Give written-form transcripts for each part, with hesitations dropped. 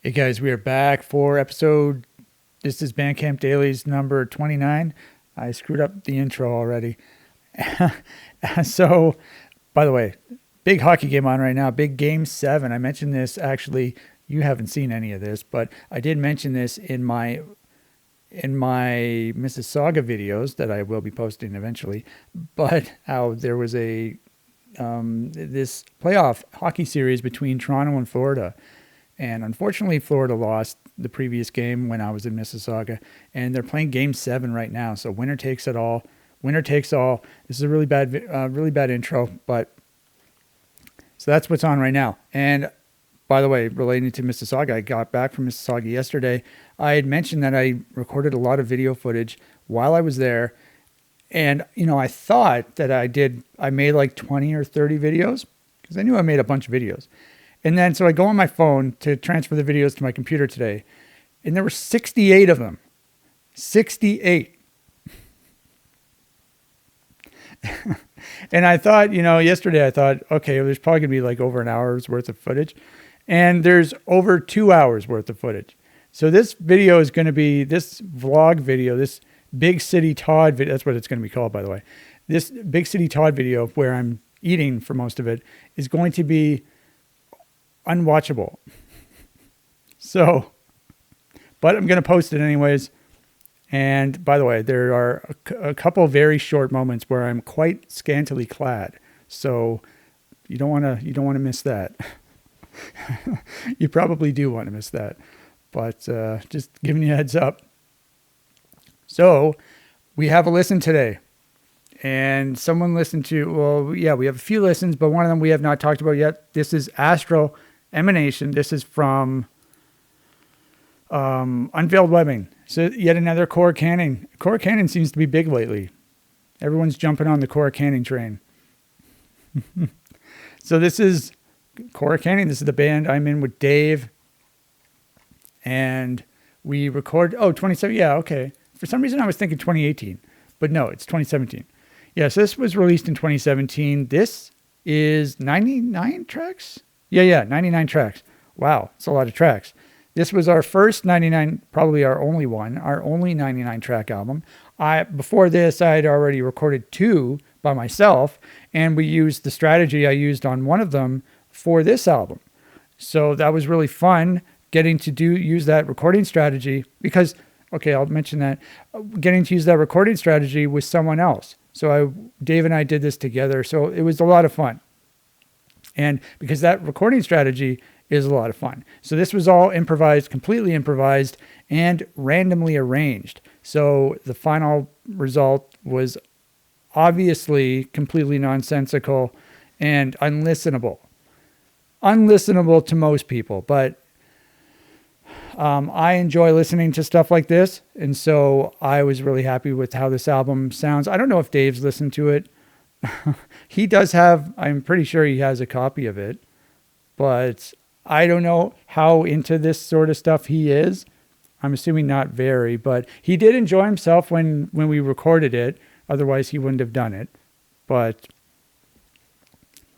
Hey guys, we are back for episode. This is Bandcamp Dailies number 29. I screwed up the intro already. So, by the way, big hockey game on right now. Big game 7. I mentioned this actually. You haven't seen any of this, but I did mention this in my Mississauga videos that I will be posting eventually. But how there was a this playoff hockey series between Toronto and Florida. And unfortunately, Florida lost the previous game when I was in Mississauga. And they're playing Game 7 right now. So winner takes it all. Winner takes all. This is a really bad intro. But so that's what's on right now. And by the way, relating to Mississauga, I got back from Mississauga yesterday. I had mentioned that I recorded a lot of video footage while I was there. And, you know, I thought that I made like 20 or 30 videos because I knew I made a bunch of videos. And then, so I go on my phone to transfer the videos to my computer today, and there were 68 of them. 68. And I thought, yesterday I thought, okay, there's probably going to be like over an hour's worth of footage. And there's over 2 hours worth of footage. So this video is going to be, this vlog video, this Big City TOD video, that's what it's going to be called, by the way. This Big City TOD video, where I'm eating for most of it, is going to be unwatchable. So, but I'm going to post it anyways. And by the way, there are a couple very short moments where I'm quite scantily clad. So you don't want to miss that. You probably do want to miss that, but just giving you a heads up. So we have a listen today, and someone listened to, well, yeah, we have a few listens, but one of them we have not talked about yet. This is Astral Emanation. This is from Unveiled Webbing. So yet another core canning. Core canning seems to be big lately. Everyone's jumping on the core canning train. So this is core canning. This is the band I'm in with Dave. And we record, 27, yeah, okay. For some reason I was thinking 2018, but no, it's 2017. Yeah, so this was released in 2017. This is 99 tracks? Yeah, 99 tracks. Wow, it's a lot of tracks. This was our first 99, probably our only 99 track album. Before this, I had already recorded 2 by myself, and we used the strategy I used on one of them for this album. So that was really fun getting to use that recording strategy because, okay, I'll mention that, getting to use that recording strategy with someone else. So Dave and I did this together. So it was a lot of fun. And because that recording strategy is a lot of fun. So this was all improvised, completely improvised, and randomly arranged. So the final result was obviously completely nonsensical and unlistenable. Unlistenable to most people, but I enjoy listening to stuff like this. And so I was really happy with how this album sounds. I don't know if Dave's listened to it. He does have, I'm pretty sure he has a copy of it, but I don't know how into this sort of stuff he is. I'm assuming not very, but he did enjoy himself when we recorded it. Otherwise he wouldn't have done it. But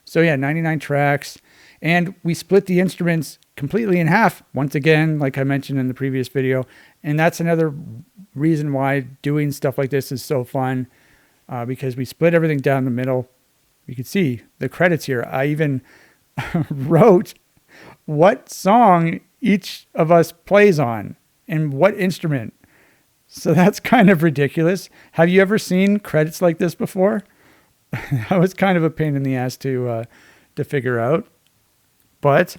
so yeah, 99 tracks. And we split the instruments completely in half. Once again, like I mentioned in the previous video. And that's another reason why doing stuff like this is so fun. Because we split everything down the middle. You can see the credits here. I even wrote what song each of us plays on and what instrument. So that's kind of ridiculous. Have you ever seen credits like this before? That was kind of a pain in the ass to figure out. But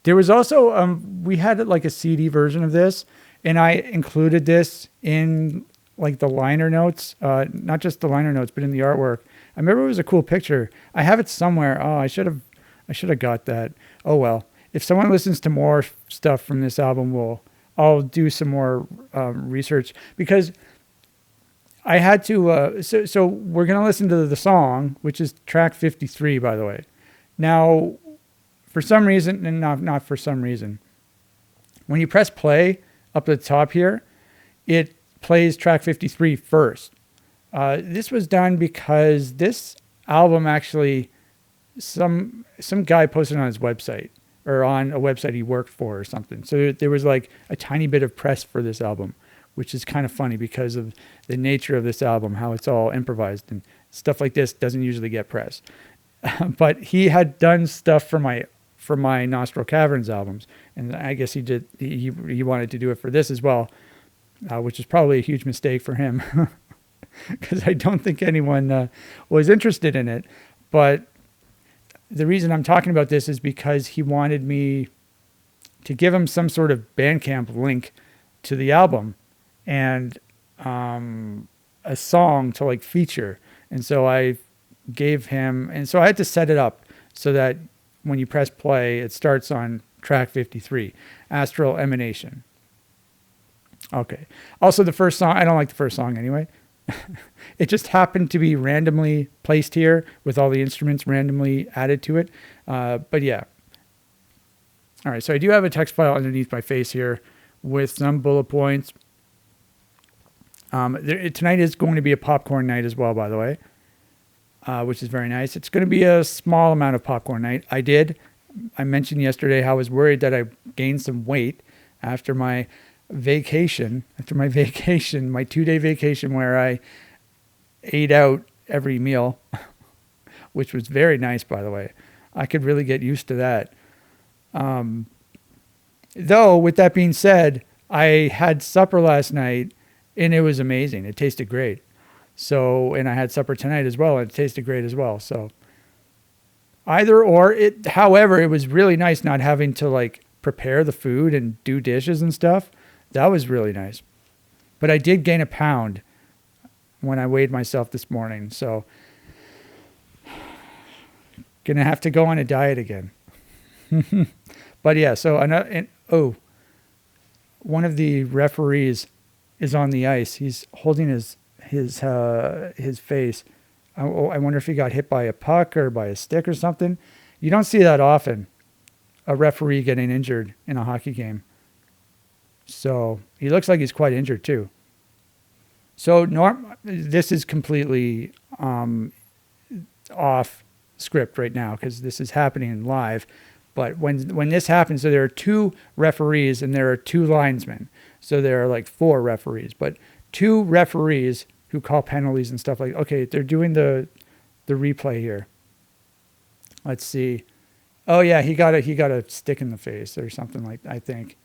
there was also, we had like a CD version of this, and I included this in like the liner notes, not just the liner notes, but in the artwork. I remember it was a cool picture. I have it somewhere. Oh, I should have got that. Oh, well, if someone listens to more stuff from this album, I'll do some more research because I had to, so we're going to listen to the song, which is track 53, by the way. Now, for some reason, and not for some reason, when you press play up at the top here, it plays track 53 first. This was done because this album actually, some guy posted on his website, or on a website he worked for or something. So there was like a tiny bit of press for this album, which is kind of funny because of the nature of this album, how it's all improvised and stuff like this doesn't usually get press. But he had done stuff for my Nostril Caverns albums, and I guess he wanted to do it for this as well, which is probably a huge mistake for him because I don't think anyone was interested in it. But the reason I'm talking about this is because he wanted me to give him some sort of Bandcamp link to the album and a song to like feature. And so I gave him, and so I had to set it up so that when you press play, it starts on track 53, Astral Emanation. Okay. Also, the first song, I don't like the first song anyway. It just happened to be randomly placed here with all the instruments randomly added to it. But yeah. All right. So I do have a text file underneath my face here with some bullet points. Tonight is going to be a popcorn night as well, by the way, which is very nice. It's going to be a small amount of popcorn night. I mentioned yesterday how I was worried that I gained some weight after my vacation, my 2-day vacation where I ate out every meal, which was very nice, by the way. I could really get used to that. Though, with that being said, I had supper last night and it was amazing. It tasted great. So, and I had supper tonight as well and it tasted great as well. So either or, however, it was really nice not having to like prepare the food and do dishes and stuff. That was really nice. But I did gain a pound when I weighed myself this morning. So gonna have to go on a diet again. But yeah, so one of the referees is on the ice. He's holding his face. I wonder if he got hit by a puck or by a stick or something. You don't see that often, a referee getting injured in a hockey game. So he looks like he's quite injured too. So this is completely off script right now because this is happening live. But when this happens, so there are 2 referees and there are 2 linesmen. So there are like 4 referees, but 2 referees who call penalties and stuff like. Okay, they're doing the replay here. Let's see. Oh yeah, he got a stick in the face or something like I think.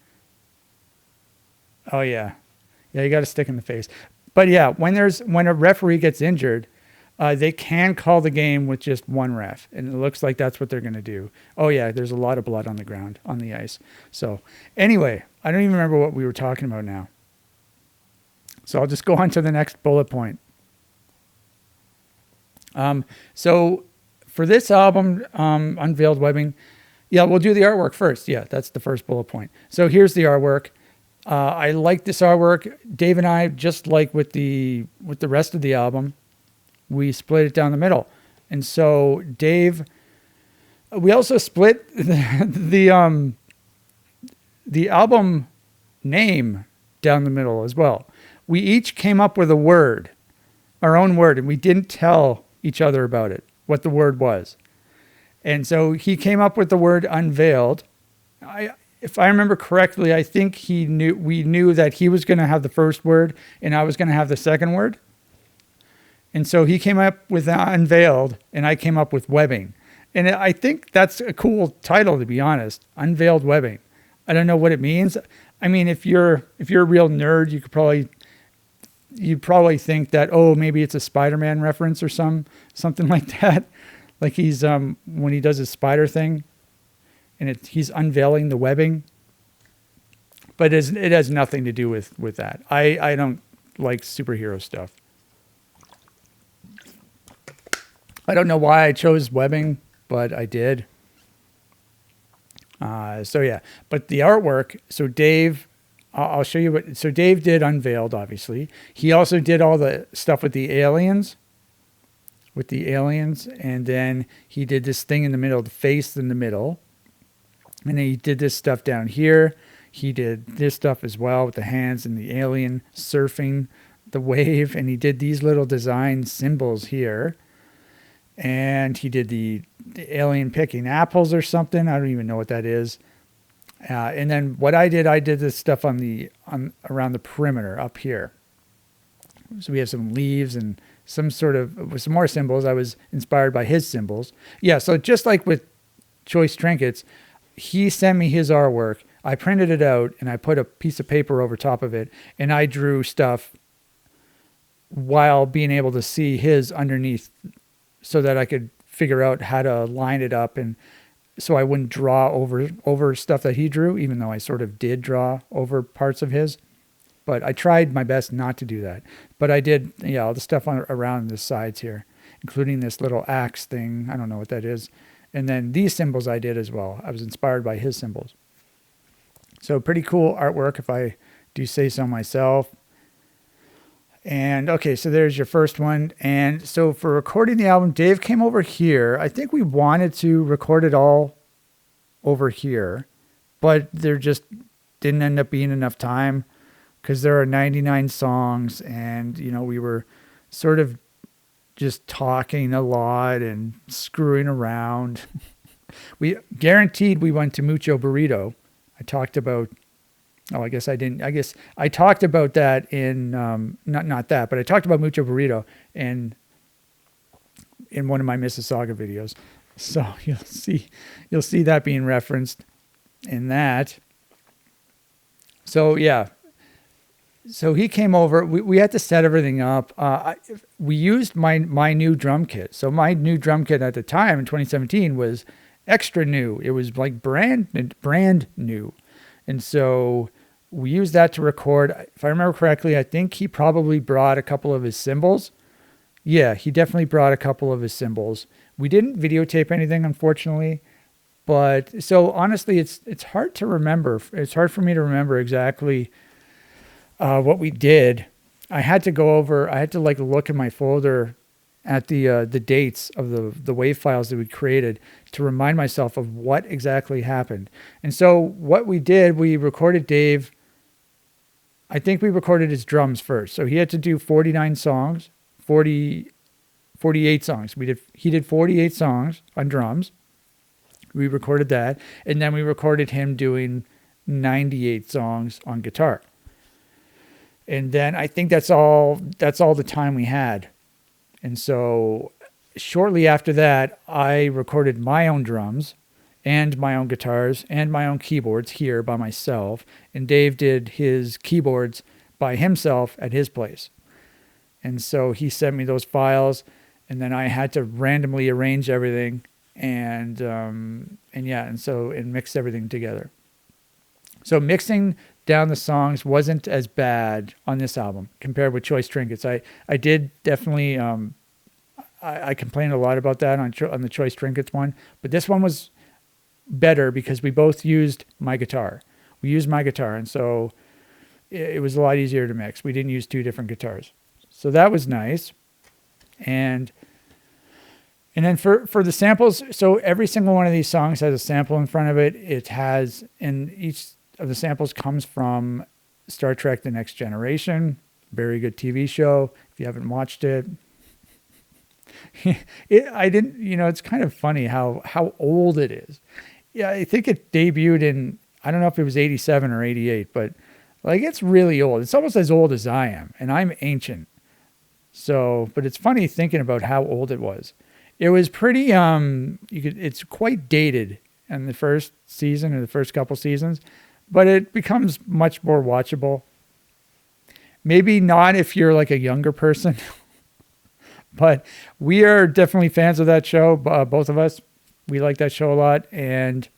Oh yeah, he got a stick in the face. But yeah, when a referee gets injured, they can call the game with just 1 ref, and it looks like that's what they're going to do. Oh yeah, there's a lot of blood on the ground on the ice. So anyway, I don't even remember what we were talking about now. So I'll just go on to the next bullet point. So for this album, Unveiled Webbing, yeah, we'll do the artwork first. Yeah, that's the first bullet point. So here's the artwork. I like this artwork. Dave and I, just like with the rest of the album, we split it down the middle. And so Dave, we also split the album name down the middle as well. We each came up with a word, our own word, and we didn't tell each other about it, what the word was. And so he came up with the word unveiled. If I remember correctly, I think we knew that he was going to have the first word and I was going to have the second word. And so he came up with unveiled and I came up with webbing. And I think that's a cool title, to be honest. Unveiled Webbing. I don't know what it means. I mean, if you're a real nerd, you'd probably think that, oh, maybe it's a Spider-Man reference or something like that. Like he's when he does his spider thing and he's unveiling the webbing. But it has nothing to do with that. I don't like superhero stuff. I don't know why I chose webbing, but I did. So yeah, but the artwork, so Dave, I'll show you so Dave did Unveiled, obviously. He also did all the stuff with the aliens, and then he did this thing in the middle, the face in the middle, and then he did this stuff down here. He did this stuff as well with the hands and the alien surfing the wave, and he did these little design symbols here. and he did the alien picking apples or something. I don't even know what that is. And then what I did this stuff on around the perimeter up here. So we have some leaves and some more symbols. I was inspired by his symbols. Yeah. So just like with Choice Trinkets, he sent me his artwork. I printed it out and I put a piece of paper over top of it, and I drew stuff while being able to see his underneath so that I could figure out how to line it up, and so I wouldn't draw over stuff that he drew, even though I sort of did draw over parts of his. But I tried my best not to do that. But I did, all the stuff around the sides here, including this little axe thing. I don't know what that is. And then these symbols I did as well. I was inspired by his symbols. So pretty cool artwork, if I do say so myself. And okay, so there's your first one. And so for recording the album, Dave came over here. I think we wanted to record it all over here, but there just didn't end up being enough time because there are 99 songs, and, we were sort of just talking a lot and screwing around. We guaranteed we went to Mucho Burrito. I talked about, I guess I didn't. I guess I talked about that in, not that, but I talked about Mucho Burrito in one of my Mississauga videos. So you'll see that being referenced in that. So yeah. So he came over. We had to set everything up. We used my new drum kit. So my new drum kit at the time in 2017 was extra new. It was like brand new. And so we used that to record. If I remember correctly, I think he probably brought a couple of his cymbals. Yeah, he definitely brought a couple of his cymbals. We didn't videotape anything, unfortunately. But so honestly, it's hard to remember. It's hard for me to remember exactly what we did. I had to look in my folder at the dates of the WAV files that we created to remind myself of what exactly happened. And so what we did, we recorded Dave. I think we recorded his drums first. So he had to do 48 songs. He did 48 songs on drums. We recorded that. And then we recorded him doing 98 songs on guitar. And then I think that's all the time we had. And so shortly after that, I recorded my own drums and my own guitars and my own keyboards here by myself. And Dave did his keyboards by himself at his place. And so he sent me those files, and then I had to randomly arrange everything and mix everything together. So mixing down the songs wasn't as bad on this album compared with Choice Trinkets. I did definitely, I complained a lot about that on the Choice Trinkets one, but this one was better because we both used my guitar. We used my guitar, and so it was a lot easier to mix. We didn't use two different guitars. So that was nice. And then for the samples, so every single one of these songs has a sample in front of it. And each of the samples comes from Star Trek: The Next Generation. Very good TV show. If you haven't watched it, it's kind of funny how old it is. Yeah, I think it debuted in, I don't know if it was 87 or 88, but like it's really old. It's almost as old as I am, and I'm ancient. So, but it's funny thinking about how old it was. It was pretty, it's quite dated in the first season or the first couple seasons, but it becomes much more watchable. Maybe not if you're like a younger person, but we are definitely fans of that show. Both of us, we like that show a lot, and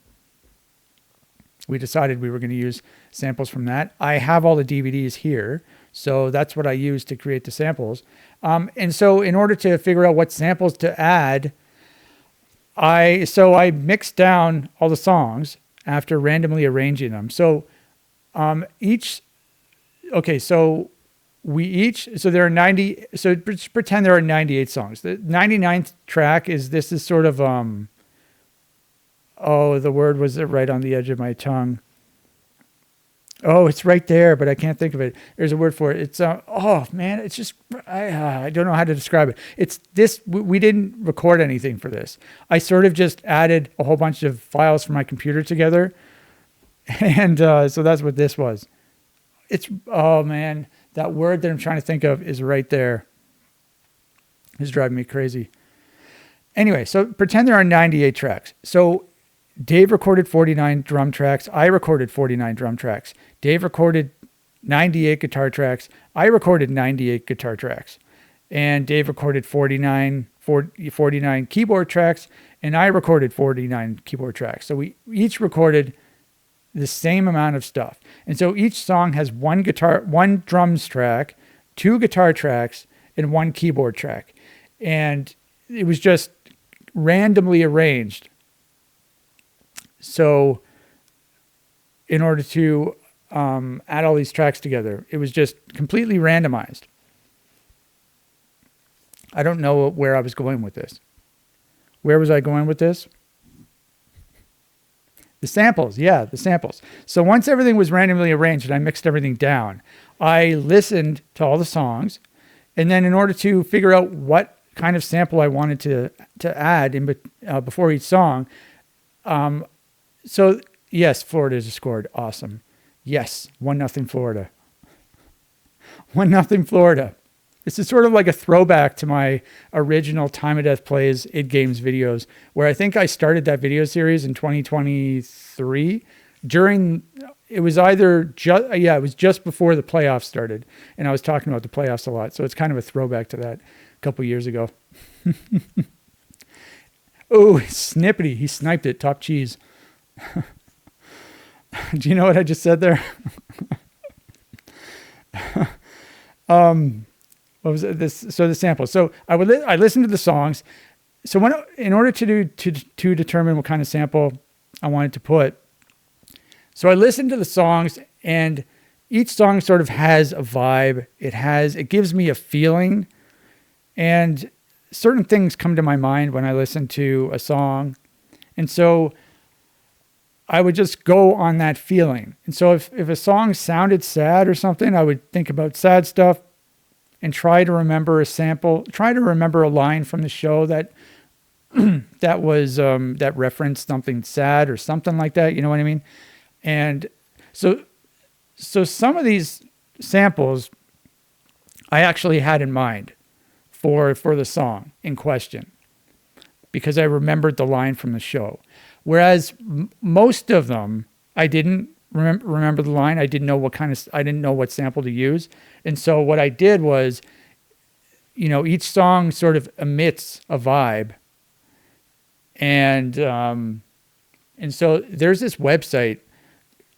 we decided we were going to use samples from that. I have all the DVDs here, so that's what I used to create the samples. And so in order to figure out what samples to add, I mixed down all the songs after randomly arranging them. So there are 90, so just pretend there are 98 songs. The 99th track is sort of, the word was right on the edge of my tongue. Oh, it's right there, but I can't think of it. There's a word for it. It's oh man, it's just I don't know how to describe it. It's this. We didn't record anything for this. I sort of just added a whole bunch of files from my computer together, and so that's what this was. It's oh man, that word that I'm trying to think of is right there. It's driving me crazy. Anyway, so pretend there are 98 tracks. So Dave recorded 49 drum tracks. I recorded 49 drum tracks. Dave recorded 98 guitar tracks. I recorded 98 guitar tracks. And Dave recorded 49 keyboard tracks. And I recorded 49 keyboard tracks. So we each recorded the same amount of stuff. And so each song has one drums track, 2 guitar tracks, and 1 keyboard track. And it was just randomly arranged. So in order to add all these tracks together, it was just completely randomized. I don't know where I was going with this. Where was I going with this? The samples. Yeah, the samples. So once everything was randomly arranged and I mixed everything down, I listened to all the songs. And then in order to figure out what kind of sample I wanted to add in before each song, so yes, Florida just scored. Awesome. Yes, 1-0 Florida. 1-0 Florida. This is sort of like a throwback to my original Time of Death Plays id Games videos, where I think I started that video series in 2023. It was just before the playoffs started, and I was talking about the playoffs a lot. So it's kind of a throwback to that a couple years ago. Oh, Snippety. He sniped it. Top cheese. Do you know what I just said there? What was it? So the sample. So I listened to the songs. So in order to determine what kind of sample I wanted to put, so I listened to the songs, and each song sort of has a vibe. It gives me a feeling, and certain things come to my mind when I listen to a song. And so I would just go on that feeling. And so if a song sounded sad or something, I would think about sad stuff and try to remember a sample, try to remember a line from the show that that referenced something sad or something like that. You know what I mean? And so some of these samples I actually had in mind for the song in question, because I remembered the line from the show. Whereas most of them, I didn't remember the line. I didn't know what sample to use. And so what I did was, each song sort of emits a vibe. And so there's this website,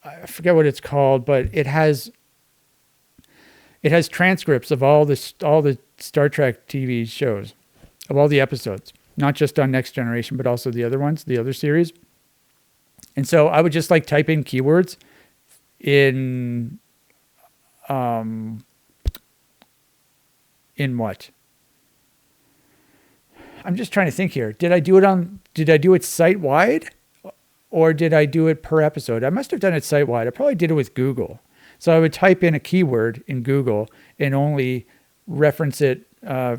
I forget what it's called, but it has transcripts of all the Star Trek TV shows, of all the episodes. Not just on Next Generation, but also the other ones, the other series. And so I would just type in keywords in what? I'm just trying to think here. Did I do it site-wide, or did I do it per episode? I must have done it site-wide. I probably did it with Google. So I would type in a keyword in Google and only reference it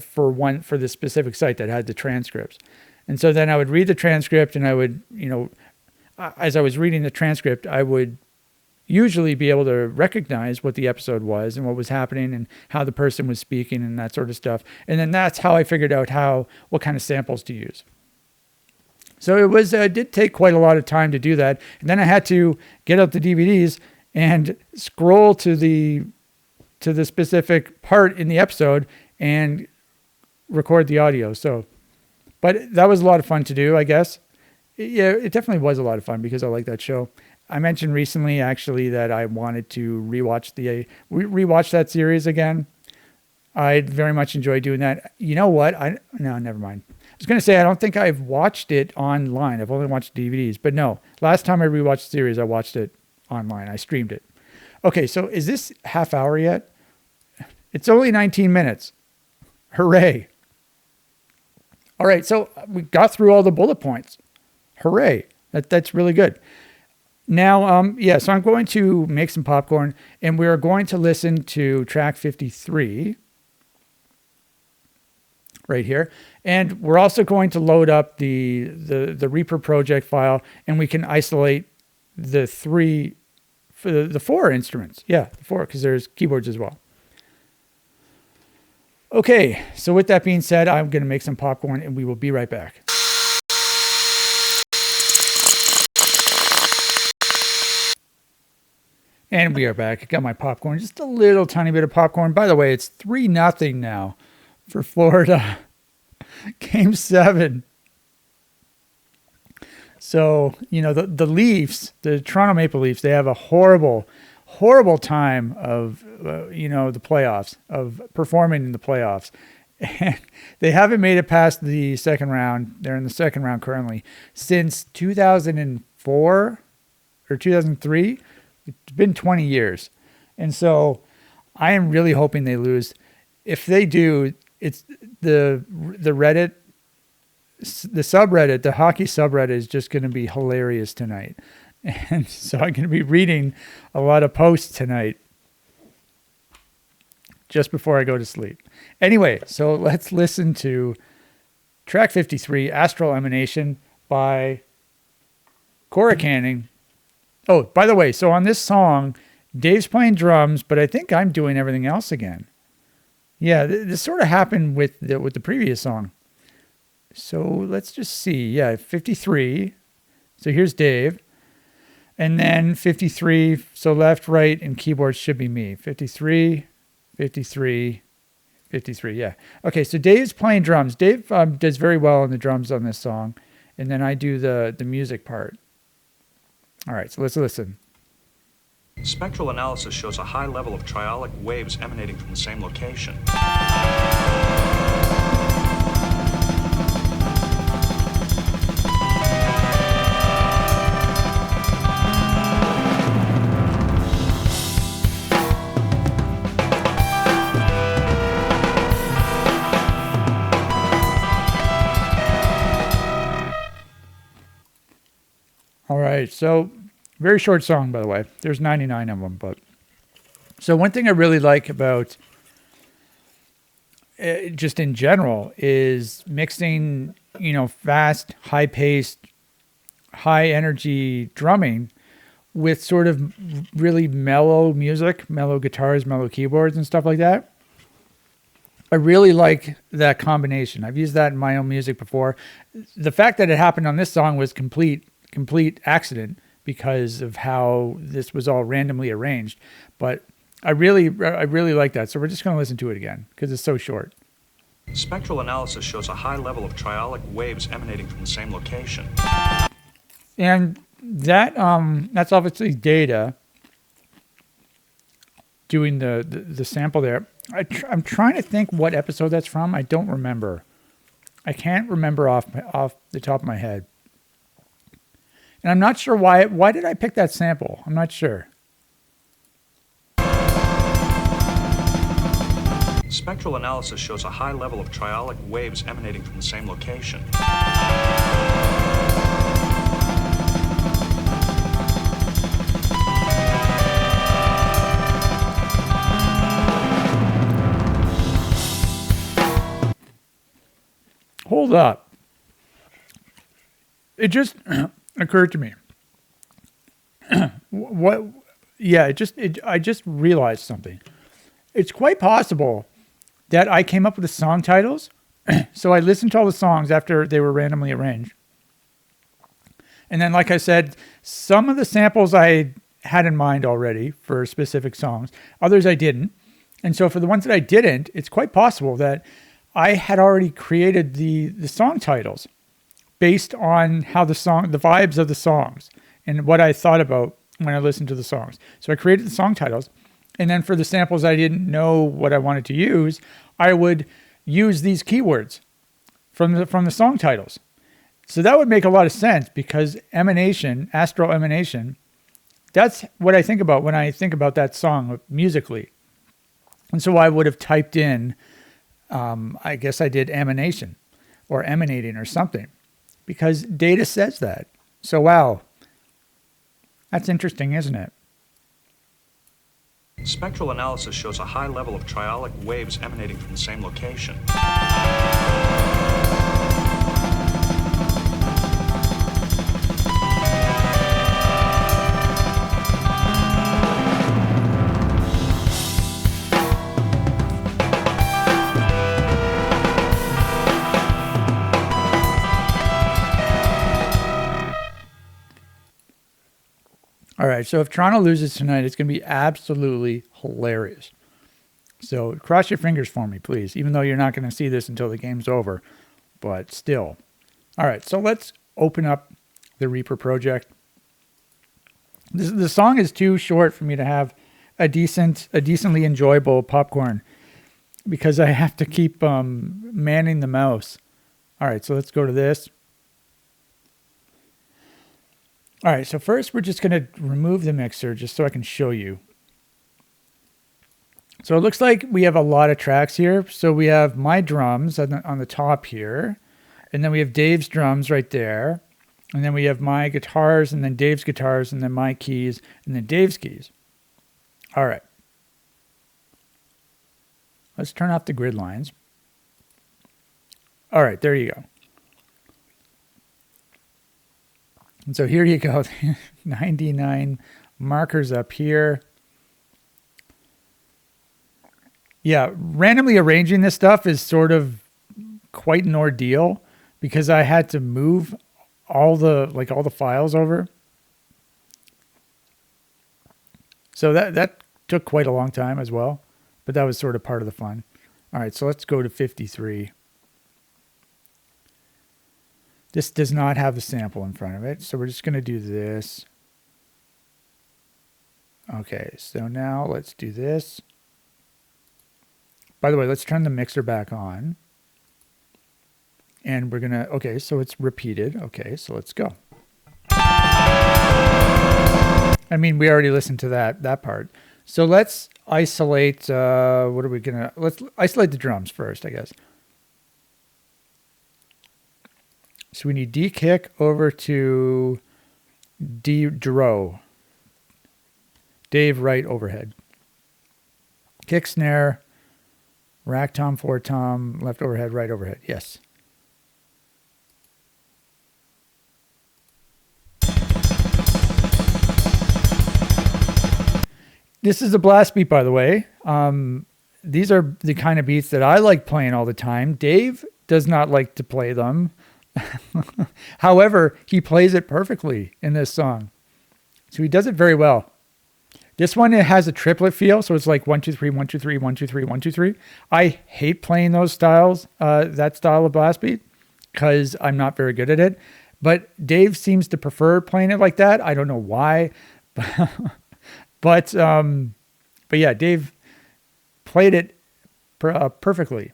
for the specific site that had the transcripts. And so then I would read the transcript, and I would, as I was reading the transcript, I would usually be able to recognize what the episode was and what was happening and how the person was speaking and that sort of stuff. And then that's how I figured out what kind of samples to use. So it did take quite a lot of time to do that. And then I had to get out the DVDs and scroll to the specific part in the episode and record the audio. But that was a lot of fun to do, I guess. Yeah, it definitely was a lot of fun because I like that show. I mentioned recently, actually, that I wanted to rewatch that series again. I very much enjoy doing that. You know what? No, never mind. I was going to say, I don't think I've watched it online. I've only watched DVDs. But no, last time I rewatched the series, I watched it online. I streamed it. Okay, so is this half hour yet? It's only 19 minutes. Hooray. All right, so we got through all the bullet points. Hooray. That's really good. Now, yeah, so I'm going to make some popcorn, and we're going to listen to track 53 right here. And we're also going to load up the Reaper project file, and we can isolate the four instruments. Yeah, the four, because there's keyboards as well. Okay, so with that being said, I'm going to make some popcorn, and we will be right back. And we are back. I got my popcorn, just a little tiny bit of popcorn. By the way, it's 3-0 now for Florida. Game 7. So, you know, the Leafs, the Toronto Maple Leafs, they have a horrible time of, the playoffs, of performing in the playoffs. And they haven't made it past the second round. They're in the second round currently since 2004 or 2003. It's been 20 years. And so I am really hoping they lose. If they do, it's the Reddit, the subreddit, the hockey subreddit is just going to be hilarious tonight. And so I'm going to be reading a lot of posts tonight just before I go to sleep. Anyway, so let's listen to track 53, Astral Emanation by Cora Canning. Oh, by the way, so on this song, Dave's playing drums, but I think I'm doing everything else again. Yeah, this sort of happened with the previous song. So let's just see. Yeah, 53. So here's Dave. And then 53, so left, right, and keyboards should be me. 53, 53, 53, yeah. Okay, so Dave's playing drums. Dave does very well on the drums on this song. And then I do the music part. All right, so let's listen. Spectral analysis shows a high level of triolic waves emanating from the same location. All right, so very short song, by the way. There's 99 of them, but so one thing I really like about just in general is mixing, fast, high-paced, high-energy drumming with sort of really mellow music, mellow guitars, mellow keyboards, and stuff like that. I really like that combination. I've used that in my own music before. The fact that it happened on this song was complete accident because of how this was all randomly arranged. But I really like that. So we're just going to listen to it again because it's so short. Spectral analysis shows a high level of triolic waves emanating from the same location. And that's obviously Data doing the sample there. I'm trying to think what episode that's from. I don't remember. I can't remember off the top of my head. And I'm not sure why did I pick that sample? I'm not sure. Spectral analysis shows a high level of triolic waves emanating from the same location. Hold up. It just occurred to me. What? Yeah, I just realized something. It's quite possible that I came up with the song titles. So I listened to all the songs after they were randomly arranged. And then, like I said, some of the samples I had in mind already for specific songs. Others I didn't. And so for the ones that I didn't, it's quite possible that I had already created the song titles based on how the vibes of the songs and what I thought about when I listened to the songs. So I created the song titles. And then for the samples I didn't know what I wanted to use, I would use these keywords from the song titles. So that would make a lot of sense because emanation, Astral Emanation, that's what I think about when I think about that song musically. And so I would have typed in, I guess I did emanation or emanating or something because Data says that. So wow. That's interesting, isn't it? Spectral analysis shows a high level of triolic waves emanating from the same location. All right, so if Toronto loses tonight, it's going to be absolutely hilarious. So cross your fingers for me, please, even though you're not going to see this until the game's over. But still. All right, so let's open up the Reaper project. The song is too short for me to have a decently enjoyable popcorn because I have to keep manning the mouse. All right, so let's go to this. All right, so first we're just going to remove the mixer just so I can show you. So it looks like we have a lot of tracks here. So we have my drums on the top here, and then we have Dave's drums right there, and then we have my guitars, and then Dave's guitars, and then my keys, and then Dave's keys. All right. Let's turn off the grid lines. All right, there you go. And so here you go, 99 markers up here. Yeah, randomly arranging this stuff is sort of quite an ordeal because I had to move all the files over. So that took quite a long time as well, but that was sort of part of the fun. All right, so let's go to 53. This does not have the sample in front of it, so we're just going to do this. Okay, so now let's do this. By the way, let's turn the mixer back on. And we're going to, okay, so it's repeated. Okay, so let's go. I mean, we already listened to that part. So let's isolate, let's isolate the drums first, I guess. So we need D kick over to D dro. Dave right overhead. Kick snare, rack tom, four tom, left overhead, right overhead. Yes. This is a blast beat, by the way. These are the kind of beats that I like playing all the time. Dave does not like to play them. However, he plays it perfectly in this song. So he does it very well. This one, it has a triplet feel. So it's like 1, 2, 3, 1, 2, 3, 1, 2, 3, 1, 2, 3. I hate playing those styles, that style of blast beat, because I'm not very good at it. But Dave seems to prefer playing it like that. I don't know why. But yeah, Dave played it perfectly.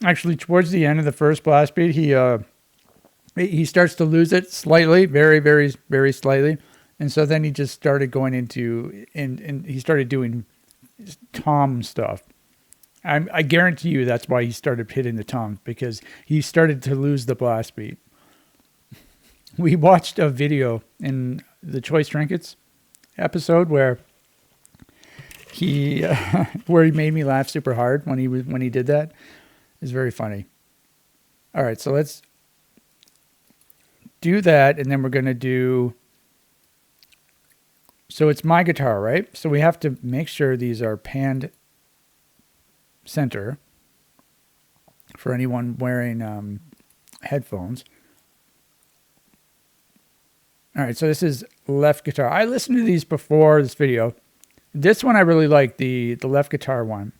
Actually, towards the end of the first blast beat, he starts to lose it slightly, very, very, very slightly. And so then he just started going into, and he started doing tom stuff. I guarantee you that's why he started hitting the tom, because he started to lose the blast beat. We watched a video in the Choice Trinkets episode where he made me laugh super hard when he did that. It's very funny. All right, so let's do that, and then we're going to do... So it's my guitar, right? So we have to make sure these are panned center for anyone wearing headphones. All right, so this is left guitar. I listened to these before this video. This one I really like, the left guitar one.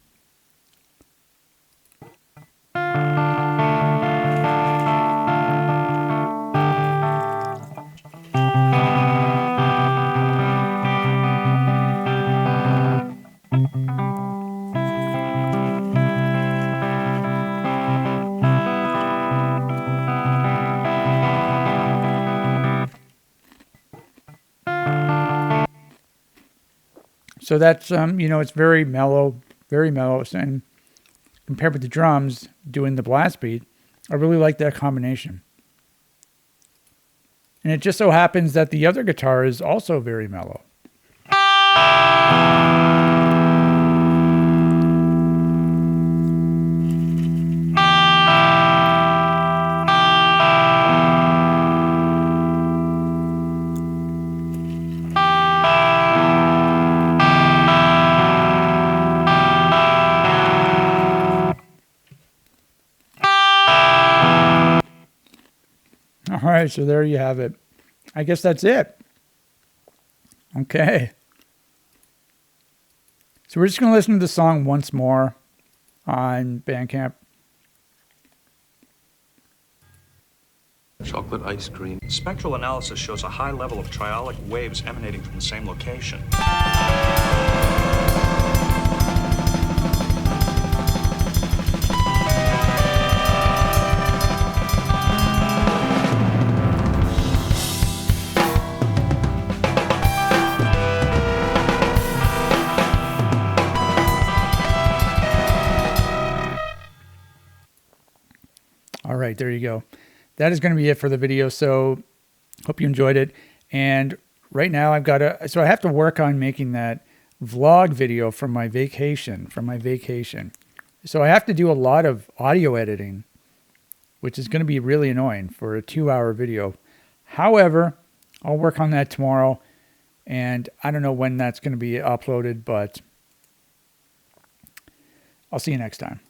So that's, it's very mellow, very mellow. And compared with the drums doing the blast beat, I really like that combination. And it just so happens that the other guitar is also very mellow. All right, so there you have it. I guess that's it. Okay. So we're just going to listen to the song once more on Bandcamp. Chocolate ice cream. Spectral analysis shows a high level of triolic waves emanating from the same location. All right, there you go. That is going to be it for the video. So hope you enjoyed it. And right now so I have to work on making that vlog video from my vacation, So I have to do a lot of audio editing, which is going to be really annoying for a 2-hour video. However, I'll work on that tomorrow, and I don't know when that's going to be uploaded, but I'll see you next time.